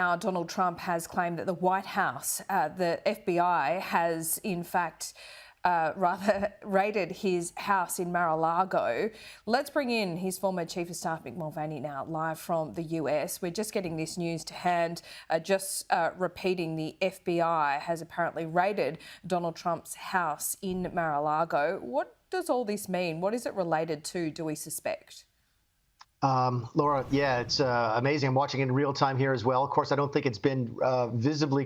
now Donald Trump has claimed that the White House, the FBI, has in fact raided his house in Mar-a-Lago. Let's bring in his former Chief of Staff, Mick Mulvaney, now live from the US. We're just getting this news to hand, repeating the FBI has apparently raided Donald Trump's house in Mar-a-Lago. What does all this mean? What is it related to, do we suspect? Laura, yeah, it's amazing. I'm watching in real time here as well. Of course, I don't think it's been visually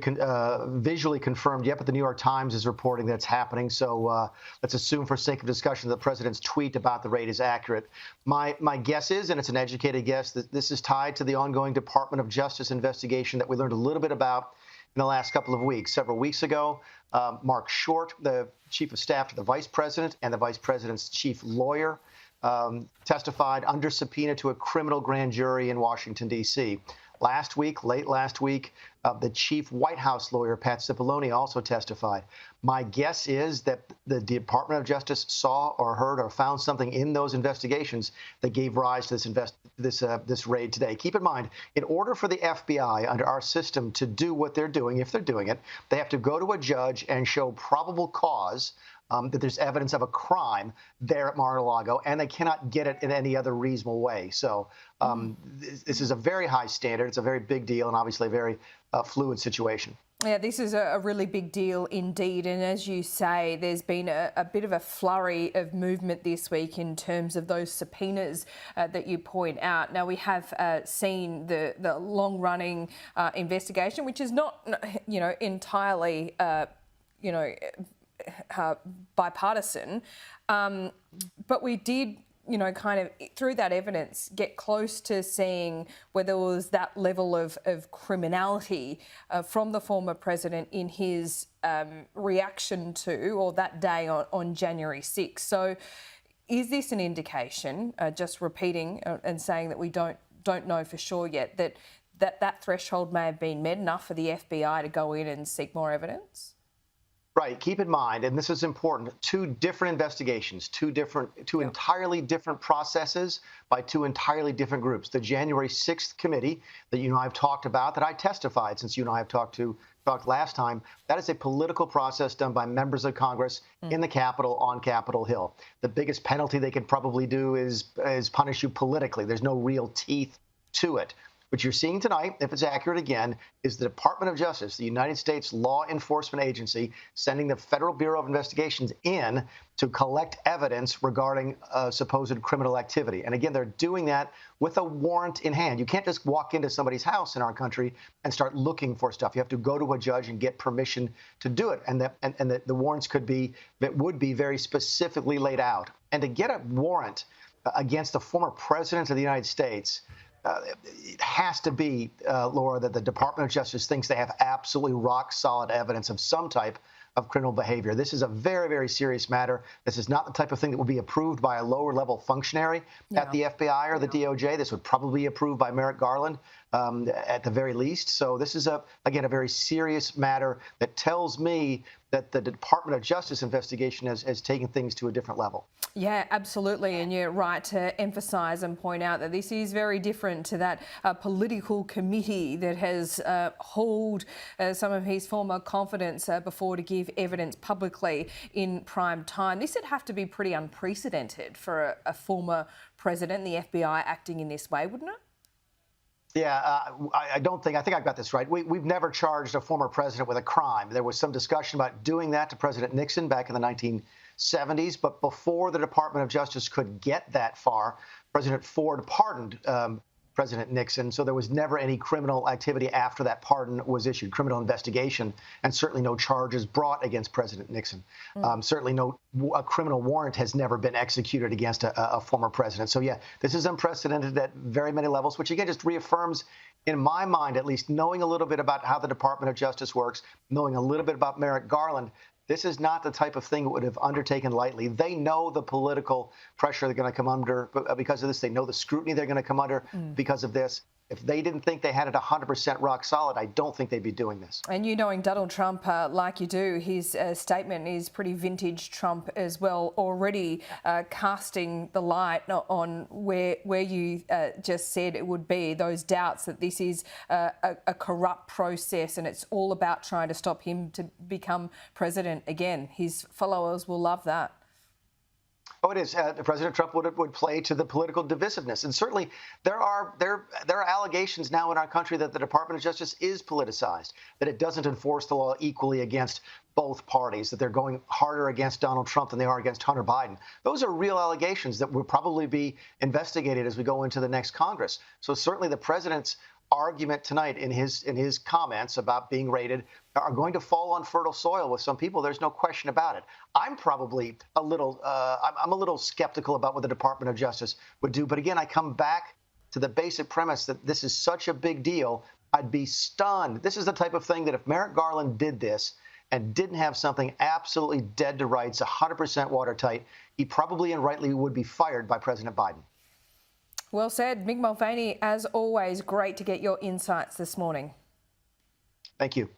confirmed yet, but the New York Times is reporting that it's happening. So let's assume, for sake of discussion, the president's tweet about the raid is accurate. My guess is, and it's an educated guess, that this is tied to the ongoing Department of Justice investigation that we learned a little bit about in the last couple of weeks. Several weeks ago, Mark Short, the chief of staff to the vice president and the vice president's chief lawyer, testified under subpoena to a criminal grand jury in Washington, D.C. Late last week, the chief White House lawyer, Pat Cipollone, also testified. My guess is that the Department of Justice saw or heard or found something in those investigations that gave rise to this raid today. Keep in mind, in order for the FBI under our system to do what they're doing, if they're doing it, they have to go to a judge and show probable cause that there's evidence of a crime there at Mar-a-Lago, and they cannot get it in any other reasonable way. So this is a very high standard. It's a very big deal and obviously a very fluid situation. Yeah, this is a really big deal indeed. And as you say, there's been a bit of a flurry of movement this week in terms of those subpoenas that you point out. Now, we have seen the long-running investigation, which is not, entirely, bipartisan, but we did, kind of through that evidence get close to seeing where there was that level of criminality from the former president in his reaction to, or that day on January 6th. So is this an indication, just repeating and saying that we don't know for sure yet, that threshold may have been met enough for the FBI to go in and seek more evidence? Right. Keep in mind, and this is important, two different investigations, two entirely different processes by two entirely different groups. The January 6th committee that you and I have talked about, that I testified since you and I have talked last time, that is a political process done by members of Congress in the Capitol on Capitol Hill. The biggest penalty they could probably do is punish you politically. There's no real teeth to it. What you're seeing tonight, if it's accurate again, is the Department of Justice, the United States law enforcement agency, sending the Federal Bureau of Investigations in to collect evidence regarding supposed criminal activity. And again, they're doing that with a warrant in hand. You can't just walk into somebody's house in our country and start looking for stuff. You have to go to a judge and get permission to do it. And the warrants would be very specifically laid out. And to get a warrant against the former president of the United States, it has to be, Laura, that the Department of Justice thinks they have absolutely rock-solid evidence of some type of criminal behavior. This is a very, very serious matter. This is not the type of thing that would be approved by a lower-level functionary at the FBI or the DOJ. This would probably be approved by Merrick Garland at the very least. So this is, again, a very serious matter that tells me that the Department of Justice investigation has taken things to a different level. Yeah, absolutely. And you're right to emphasise and point out that this is very different to that political committee that has hauled some of his former confidants before to give evidence publicly in prime time. This would have to be pretty unprecedented for a former president, the FBI, acting in this way, wouldn't it? Yeah, I think I've got this right. We've never charged a former president with a crime. There was some discussion about doing that to President Nixon back in the 1970s. But before the Department of Justice could get that far, President Ford pardoned President Nixon. So there was never any criminal activity after that pardon was issued, criminal investigation, and certainly no charges brought against President Nixon. Certainly a criminal warrant has never been executed against a former president. So, yeah, this is unprecedented at very many levels, which, again, just reaffirms, in my mind at least, knowing a little bit about how the Department of Justice works, knowing a little bit about Merrick Garland, this is not the type of thing that would have undertaken lightly. They know the political pressure they're going to come under because of this. They know the scrutiny they're going to come under because of this. If they didn't think they had it 100% rock solid, I don't think they'd be doing this. And you knowing Donald Trump like you do, his statement is pretty vintage Trump as well, already casting the light on where you just said it would be, those doubts that this is a corrupt process and it's all about trying to stop him to become president again. His followers will love that. Oh, it is. President Trump would play to the political divisiveness, and certainly there are allegations now in our country that the Department of Justice is politicized, that it doesn't enforce the law equally against both parties, that they're going harder against Donald Trump than they are against Hunter Biden. Those are real allegations that will probably be investigated as we go into the next Congress. So certainly the president's argument tonight in his comments about being raided are going to fall on fertile soil with some people. There's no question about it. I'm probably a little skeptical about what the Department of Justice would do. But again, I come back to the basic premise that this is such a big deal. I'd be stunned. This is the type of thing that if Merrick Garland did this and didn't have something absolutely dead to rights, 100% watertight, he probably and rightly would be fired by President Biden. Well said. Mick Mulvaney, as always, great to get your insights this morning. Thank you.